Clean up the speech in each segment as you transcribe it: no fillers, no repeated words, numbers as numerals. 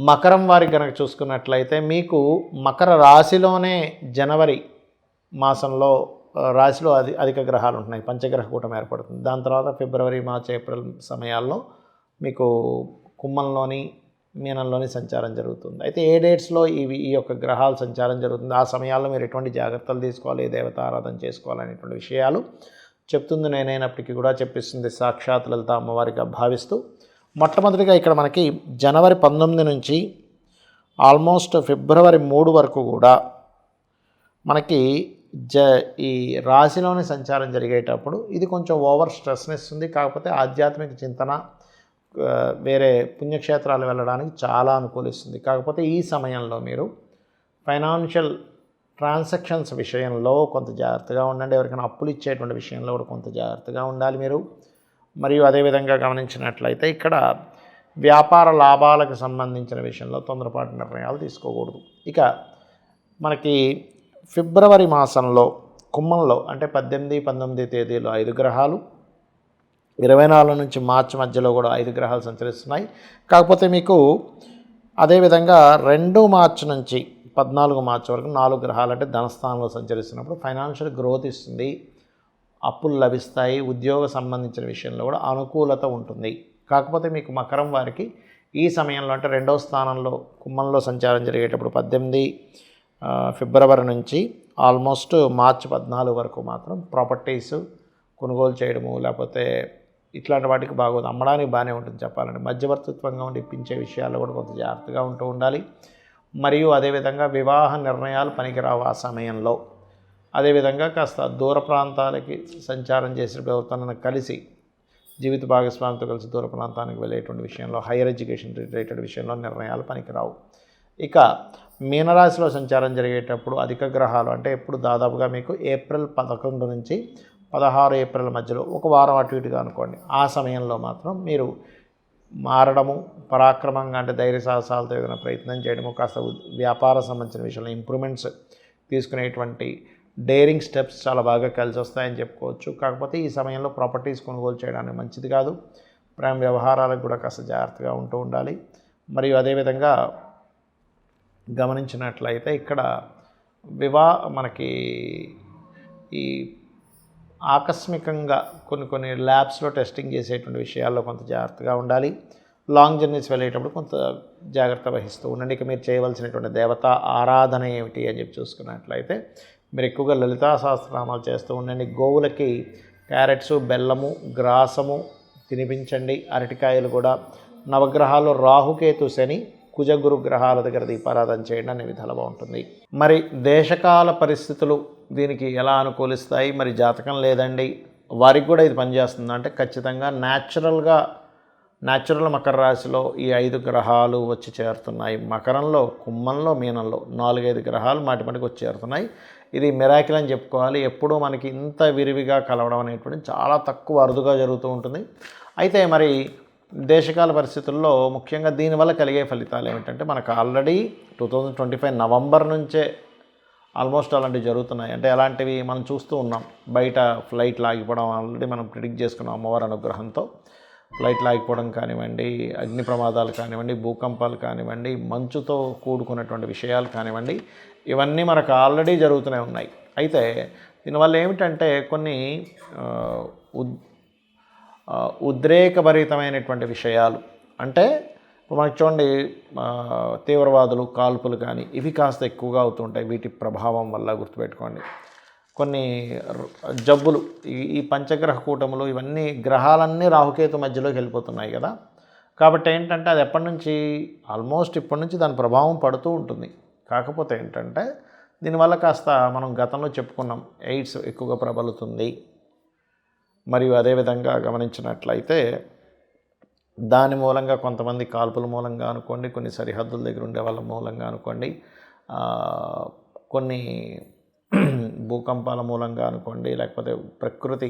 మకరం వారికి కనుక చూసుకున్నట్లయితే మీకు మకర రాశిలోనే జనవరి మాసంలో రాశిలో అధిక గ్రహాలు ఉంటున్నాయి, పంచగ్రహ కూటమి ఏర్పడుతుంది. దాని తర్వాత ఫిబ్రవరి, మార్చి, ఏప్రిల్ సమయాల్లో మీకు కుంభంలోని, మీనంలోని సంచారం జరుగుతుంది. అయితే ఏ డేట్స్లో ఈ యొక్క గ్రహాల సంచారం జరుగుతుంది, ఆ సమయాల్లో మీరు ఎటువంటి జాగ్రత్తలు తీసుకోవాలి, దేవత ఆరాధన చేసుకోవాలనేటువంటి విషయాలు చెప్తుంది నేనైనప్పటికీ కూడా చెప్పిస్తుంది సాక్షాత్ లలిత అమ్మవారిగా భావిస్తూ, మొట్టమొదటిగా ఇక్కడ మనకి జనవరి 19 నుంచి ఆల్మోస్ట్ ఫిబ్రవరి 3 వరకు కూడా మనకి ఈ రాశిలోని సంచారం జరిగేటప్పుడు ఇది కొంచెం ఓవర్ స్ట్రెస్ని ఇస్తుంది. కాకపోతే ఆధ్యాత్మిక చింతన, వేరే పుణ్యక్షేత్రాలు వెళ్ళడానికి చాలా అనుకూలిస్తుంది. కాకపోతే ఈ సమయంలో మీరు ఫైనాన్షియల్ ట్రాన్సాక్షన్స్ విషయంలో కొంత జాగ్రత్తగా ఉండండి. ఎవరికైనా అప్పులు ఇచ్చేటువంటి విషయంలో కూడా కొంత జాగ్రత్తగా ఉండాలి మీరు. మరియు అదేవిధంగా గమనించినట్లయితే ఇక్కడ వ్యాపార లాభాలకు సంబంధించిన విషయంలో తొందరపాటు నిర్ణయాలు తీసుకోకూడదు. ఇక మనకి ఫిబ్రవరి మాసంలో కుంభంలో అంటే 18, 19 తేదీలో 5 గ్రహాలు, 24 నుంచి మార్చి మధ్యలో కూడా 5 గ్రహాలు సంచరిస్తున్నాయి. కాకపోతే మీకు అదేవిధంగా 2 మార్చి నుంచి 14 మార్చి వరకు 4 గ్రహాలు అంటే ధనస్థానంలో సంచరిస్తున్నప్పుడు ఫైనాన్షియల్ గ్రోత్ ఇస్తుంది, అప్పులు లభిస్తాయి, ఉద్యోగ సంబంధించిన విషయంలో కూడా అనుకూలత ఉంటుంది. కాకపోతే మీకు మకరం వారికి ఈ సమయంలో అంటే 2వ స్థానంలో కుంభంలో సంచారం జరిగేటప్పుడు 18 ఫిబ్రవరి నుంచి ఆల్మోస్ట్ మార్చి 14 వరకు మాత్రం ప్రాపర్టీస్ కొనుగోలు చేయడము, లేకపోతే ఇట్లాంటి వాటికి బాగోదు, అమ్మడానికి బాగానే ఉంటుంది చెప్పాలంటే. మధ్యవర్తిత్వంగా ఉండి ఇప్పించే విషయాల్లో కూడా కొంత జాగ్రత్తగా ఉంటూ ఉండాలి. మరియు అదేవిధంగా వివాహ నిర్ణయాలు పనికిరావు ఆ సమయంలో. అదేవిధంగా కాస్త దూర ప్రాంతాలకి సంచారం చేసేటప్పుడు ఎవరితోనైనా కలిసి జీవిత భాగస్వామితో కలిసి దూర ప్రాంతానికి వెళ్ళేటువంటి విషయంలో, హైయర్ ఎడ్యుకేషన్ రిలేటెడ్ విషయంలో నిర్ణయాలు పనికిరావు. ఇక మీనరాశిలో సంచారం జరిగేటప్పుడు అధిక గ్రహాలు అంటే ఎప్పుడు దాదాపుగా మీకు ఏప్రిల్ 11 నుంచి 16 ఏప్రిల్ మధ్యలో ఒక వారం అటు ఇటుగా అనుకోండి. ఆ సమయంలో మాత్రం మీరు మారడము, పరాక్రమంగా అంటే ధైర్య సాహసాలతో ఏదైనా ప్రయత్నం చేయడము, కాస్త వ్యాపార సంబంధించిన విషయంలో ఇంప్రూవ్మెంట్స్ తీసుకునేటువంటి డేరింగ్ స్టెప్స్ చాలా బాగా కలిసి వస్తాయని చెప్పుకోవచ్చు. కాకపోతే ఈ సమయంలో ప్రాపర్టీస్ కొనుగోలు చేయడానికి మంచిది కాదు. ప్రేమ వ్యవహారాలకు కూడా కాస్త జాగ్రత్తగా ఉంటూ ఉండాలి. మరియు అదేవిధంగా గమనించినట్లయితే ఇక్కడ మనకి ఈ ఆకస్మికంగా కొన్ని ల్యాబ్స్లో టెస్టింగ్ చేసేటువంటి విషయాల్లో కొంత జాగ్రత్తగా ఉండాలి. లాంగ్ జర్నీస్ వెళ్ళేటప్పుడు కొంత జాగ్రత్త వహిస్తూ ఉండండి. ఇక మీరు చేయవలసినటువంటి దేవతా ఆరాధన ఏమిటి అని చెప్పి చూసుకున్నట్లయితే మీరు ఎక్కువగా లలితా సహస్రనామాలు చేస్తూ ఉండండి. గోవులకి క్యారెట్స్, బెల్లము, గ్రాసము తినిపించండి. అరటికాయలు కూడా. నవగ్రహాలు రాహుకేతు, శని, కుజగురు గ్రహాల దగ్గర దీపారాధన చేయండి అనే విధాలు బాగుంటుంది. మరి దేశకాల పరిస్థితులు దీనికి ఎలా అనుకూలిస్తాయి? మరి జాతకం లేదండి వారికి కూడా ఇది పనిచేస్తుంది అంటే ఖచ్చితంగా న్యాచురల్ మకర రాశిలో ఈ 5 గ్రహాలు వచ్చి చేరుతున్నాయి. మకరంలో, కుంభంలో, మీనంలో 4-5 గ్రహాలు మాటిమాటికి వచ్చి చేరుతున్నాయి. ఇది మిరాకిల్ అని చెప్పుకోవాలి. ఎప్పుడూ మనకి ఇంత విరివిగా కలవడం అనేటువంటి చాలా తక్కువ, అరుదుగా జరుగుతూ ఉంటుంది. అయితే మరి దేశకాల పరిస్థితుల్లో ముఖ్యంగా దీనివల్ల కలిగే ఫలితాలు ఏమిటంటే మనకు ఆల్రెడీ 2025 నవంబర్ నుంచే ఆల్మోస్ట్ అలాంటివి జరుగుతున్నాయి. అంటే అలాంటివి మనం చూస్తూ ఉన్నాం. బయట ఫ్లైట్లు ఆగిపోవడం ఆల్రెడీ మనం ప్రిడిక్ట్ చేసుకున్నాం. అమ్మవారి అనుగ్రహంతో ఫ్లైట్లు ఆగిపోవడం కానివ్వండి, అగ్ని ప్రమాదాలు కానివ్వండి, భూకంపాలు కానివ్వండి, మంచుతో కూడుకున్నటువంటి విషయాలు కానివ్వండి, ఇవన్నీ మనకు ఆల్రెడీ జరుగుతూనే ఉన్నాయి. అయితే దీనివల్ల ఏమిటంటే కొన్ని ఉద్రేకభరితమైనటువంటి విషయాలు అంటే మనకి చూడండి, తీవ్రవాదులు, కాల్పులు కానీ ఇవి కాస్త ఎక్కువగా అవుతుంటాయి. వీటి ప్రభావం వల్ల గుర్తుపెట్టుకోండి. కొన్ని జబ్బులు, ఈ పంచగ్రహ కూటములు, ఇవన్నీ గ్రహాలన్నీ రాహుకేతు మధ్యలోకి వెళ్ళిపోతున్నాయి కదా. కాబట్టి ఏంటంటే అది ఎప్పటి నుంచి ఆల్మోస్ట్ ఇప్పటి నుంచి దాని ప్రభావం పడుతూ ఉంటుంది. కాకపోతే ఏంటంటే దీనివల్ల కాస్త మనం గతంలో చెప్పుకున్నాం, ఎయిడ్స్ ఎక్కువగా ప్రబలుతుంది. మరియు అదేవిధంగా గమనించినట్లయితే దాని మూలంగా కొంతమంది కాల్పుల మూలంగా అనుకోండి, కొన్ని సరిహద్దుల దగ్గర ఉండే వాళ్ళ మూలంగా అనుకోండి, కొన్ని భూకంపాల మూలంగా అనుకోండి, లేకపోతే ప్రకృతి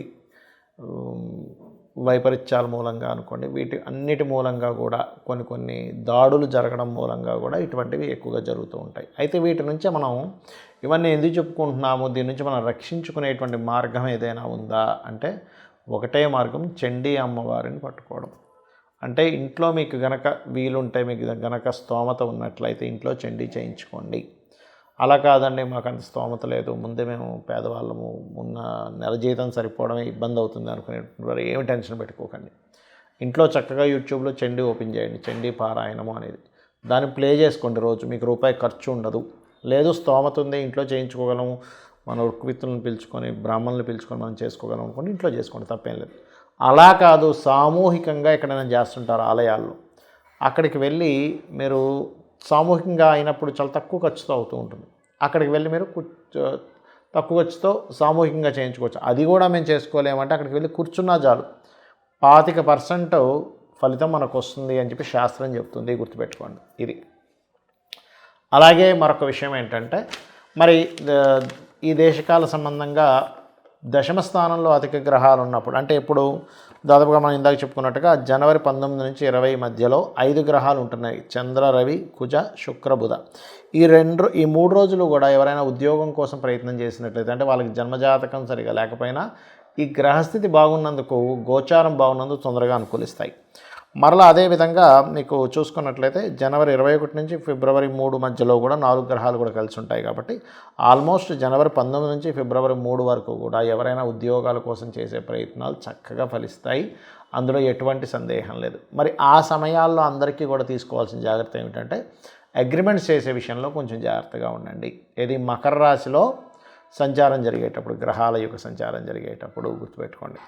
వైపరీత్యాల మూలంగా అనుకోండి, వీటి అన్నిటి మూలంగా కూడా కొన్ని దాడులు జరగడం మూలంగా కూడా ఇటువంటివి ఎక్కువగా జరుగుతూ ఉంటాయి. అయితే వీటి నుంచి మనం ఇవన్నీ ఎందుకు చెప్పుకుంటున్నాము, దీని నుంచి మనం రక్షించుకునేటువంటి మార్గం ఏదైనా ఉందా అంటే ఒకటే మార్గం, చండీ అమ్మవారిని పట్టుకోవడం. అంటే ఇంట్లో మీకు గనక వీలుంటే, మీకు గనక స్తోమత ఉన్నట్లయితే ఇంట్లో చండీ చేయించుకోండి. అలా కాదండి, మాకు అంత స్తోమత లేదు, ముందే మేము పేదవాళ్ళము, ఉన్న నెల జీతం సరిపోవడమే ఇబ్బంది అవుతుంది అనుకునేటువంటి వారు ఏమి టెన్షన్ పెట్టుకోకండి. ఇంట్లో చక్కగా యూట్యూబ్లో చండీ ఓపెన్ చేయండి, చండీ పారాయణము అనేది, దాన్ని ప్లే చేసుకోండి. రోజు మీకు రూపాయి ఖర్చు ఉండదు. లేదు స్తోమత ఉంది, ఇంట్లో చేయించుకోగలము, మన రుక్మిత్తులను పిలుచుకొని, బ్రాహ్మణులు పిలుచుకొని మనం చేసుకోగలం అనుకోండి, ఇంట్లో చేసుకోండి, తప్పేం లేదు. అలా కాదు, సామూహికంగా ఎక్కడైనా చేస్తుంటారు ఆలయాల్లో, అక్కడికి వెళ్ళి మీరు సామూహికంగా అయినప్పుడు చాలా తక్కువ ఖర్చుతో అవుతూ ఉంటుంది. అక్కడికి వెళ్ళి మీరు తక్కువ ఖర్చుతో సామూహికంగా చేయించుకోవచ్చు. అది కూడా మేము చేసుకోలేమంటే అక్కడికి వెళ్ళి కూర్చున్నా చాలు, 25% ఫలితం మనకు వస్తుంది అని చెప్పి శాస్త్రం చెప్తుంది, గుర్తుపెట్టుకోండి ఇది. అలాగే మరొక విషయం ఏంటంటే, మరి ఈ దేశకాల సంబంధంగా దశమ స్థానంలో అధిక గ్రహాలు ఉన్నప్పుడు, అంటే ఇప్పుడు దాదాపుగా మనం ఇందాక చెప్పుకున్నట్టుగా జనవరి 19 నుంచి 20 మధ్యలో 5 గ్రహాలు ఉంటున్నాయి, చంద్ర, రవి, కుజ, శుక్ర, బుధ. ఈ 3 రోజులు కూడా ఎవరైనా ఉద్యోగం కోసం ప్రయత్నం చేసినట్లయితే, అంటే వాళ్ళకి జన్మజాతకం సరిగా లేకపోయినా ఈ గ్రహస్థితి బాగున్నందుకు, గోచారం బాగున్నందుకు తొందరగా అనుకూలిస్తాయి. మరలా అదేవిధంగా మీకు చూసుకున్నట్లయితే జనవరి 21 నుంచి ఫిబ్రవరి 3 మధ్యలో కూడా 4 గ్రహాలు కూడా కలిసి ఉంటాయి. కాబట్టి ఆల్మోస్ట్ జనవరి 19 నుంచి ఫిబ్రవరి 3 వరకు కూడా ఎవరైనా ఉద్యోగాల కోసం చేసే ప్రయత్నాలు చక్కగా ఫలిస్తాయి, అందులో ఎటువంటి సందేహం లేదు. మరి ఆ సమయాల్లో అందరికీ కూడా తీసుకోవాల్సిన జాగ్రత్త ఏమిటంటే, అగ్రిమెంట్స్ చేసే విషయంలో కొంచెం జాగ్రత్తగా ఉండండి. ఇది మకర రాశిలో సంచారం జరిగేటప్పుడు, గ్రహాల యొక్క సంచారం జరిగేటప్పుడు గుర్తుపెట్టుకోండి.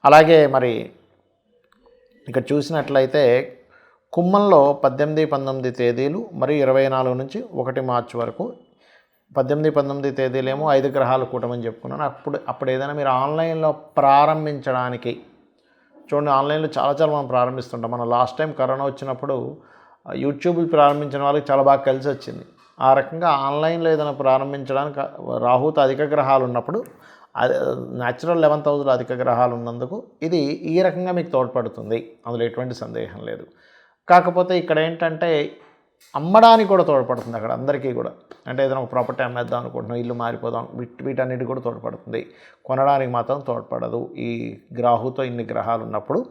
అలాగే మరి ఇక్కడ చూసినట్లయితే కుంభంలో 18, 19 తేదీలు మరియు 24 నుంచి 1 మార్చి వరకు, 18, 19 తేదీలేమో 5 గ్రహాలు కూటమని చెప్పుకున్నాను. అప్పుడు ఏదైనా మీరు ఆన్లైన్లో ప్రారంభించడానికి చూడండి, ఆన్లైన్లో చాలా మనం ప్రారంభిస్తుంటాం. మనం లాస్ట్ టైం కరోనా వచ్చినప్పుడు యూట్యూబ్ ప్రారంభించిన వాళ్ళకి చాలా బాగా కలిసి వచ్చింది. ఆ రకంగా ఆన్లైన్లో ఏదైనా ప్రారంభించడానికి రాహుతో అధిక గ్రహాలు ఉన్నప్పుడు, న్యాచురల్ 11th హౌస్లో అధిక గ్రహాలు ఉన్నందుకు ఇది ఈ రకంగా మీకు తోడ్పడుతుంది, అందులో ఎటువంటి సందేహం లేదు. కాకపోతే ఇక్కడ ఏంటంటే అమ్మడానికి కూడా తోడ్పడుతుంది అక్కడ అందరికీ కూడా. అంటే ఏదైనా ఒక ప్రాపర్టీ అమ్మేద్దాం అనుకుంటున్నాం, ఇల్లు మారిపోదాం, వీటన్నిటి కూడా తోడ్పడుతుంది, కొనడానికి మాత్రం తోడ్పడదు. ఈ రాహుతో ఇన్ని గ్రహాలు ఉన్నప్పుడు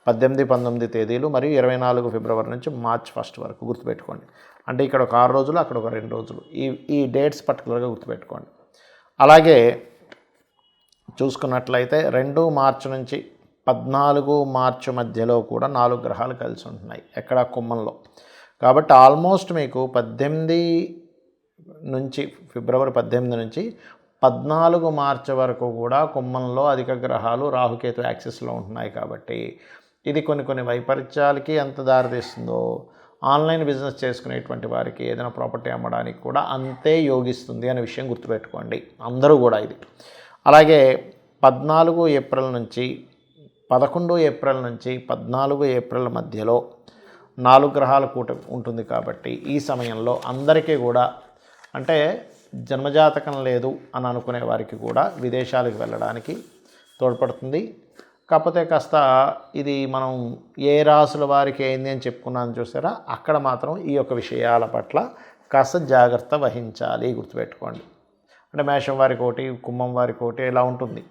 18, 19 తేదీలు మరియు 24 ఫిబ్రవరి నుంచి మార్చ్ 1 వరకు గుర్తుపెట్టుకోండి. అంటే ఇక్కడ ఒక 6 రోజులు, అక్కడ ఒక 2 రోజులు, ఈ డేట్స్ పర్టికులర్గా గుర్తుపెట్టుకోండి. అలాగే చూసుకున్నట్లయితే 2 మార్చి నుంచి 14 మార్చి మధ్యలో కూడా 4 గ్రహాలు కలిసి ఉంటున్నాయి ఎక్కడ, కుంభంలో. కాబట్టి ఆల్మోస్ట్ మీకు 18 నుంచి ఫిబ్రవరి 18 నుంచి 14 మార్చి వరకు కూడా కుంభంలో అధిక గ్రహాలు రాహుకేతు యాక్సిస్లో ఉంటున్నాయి. కాబట్టి ఇది కొన్ని వైపరీత్యాలకి ఎంత దారితీస్తుందో, ఆన్లైన్ బిజినెస్ చేసుకునేటువంటి వారికి ఏదైనా ప్రాపర్టీ అమ్మడానికి కూడా అంతే యోగిస్తుంది అనే విషయం గుర్తుపెట్టుకోండి అందరూ కూడా ఇది. అలాగే 14 ఏప్రిల్ నుంచి 11 ఏప్రిల్ నుంచి 14 ఏప్రిల్ మధ్యలో 4 గ్రహాల కూటమి ఉంటుంది. కాబట్టి ఈ సమయంలో అందరికీ కూడా, అంటే జన్మజాతకం లేదు అని అనుకునే వారికి కూడా విదేశాలకు వెళ్ళడానికి తోడ్పడుతుంది. కాకపోతే కాస్త ఇది మనం ఏ రాసుల వారికి ఏంది అని చెప్పుకున్నాను చూసారా, అక్కడ మాత్రం ఈ యొక్క విషయాల పట్ల కాస్త జాగ్రత్త వహించాలి, గుర్తుపెట్టుకోండి. అంటే మేషం వారికి ఒకటి, కుంభం వారికి ఒకటి ఇలా ఉంటుంది,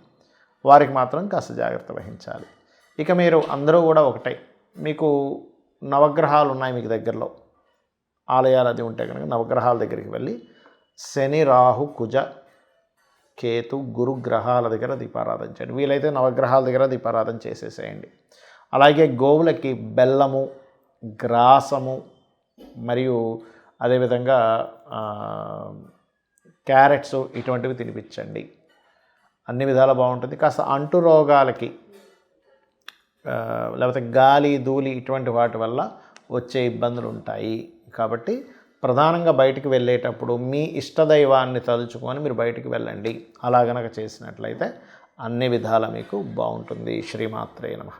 వారికి మాత్రం కాస్త జాగ్రత్త వహించాలి. ఇక మీరు అందరూ కూడా ఒకటే, మీకు నవగ్రహాలు ఉన్నాయి మీకు దగ్గరలో, ఆలయాలు అది ఉంటే కనుక నవగ్రహాల దగ్గరికి వెళ్ళి శని, రాహు, కుజ, కేతు, గురు గ్రహాల దగ్గర దీపారాధన చేయండి. వీలైతే నవగ్రహాల దగ్గర దీపారాధన చేసేసేయండి. అలాగే గోవులకి బెల్లము, గ్రాసము మరియు అదేవిధంగా క్యారెట్స్ ఇటువంటివి తినిపించండి, అన్ని విధాలా బాగుంటుంది. కాస్త అంటు రోగాలకి లేకపోతే గాలి, ధూళి ఇటువంటి వాటి వల్ల వచ్చే ఇబ్బందులు ఉంటాయి. కాబట్టి ప్రధానంగా బయటికి వెళ్ళేటప్పుడు మీ ఇష్టదైవాన్ని తలుచుకొని మీరు బయటికి వెళ్ళండి. అలా గనక చేసినట్లయితే అన్ని విధాలా మీకు బాగుంటుంది. శ్రీమాత్రే నమః.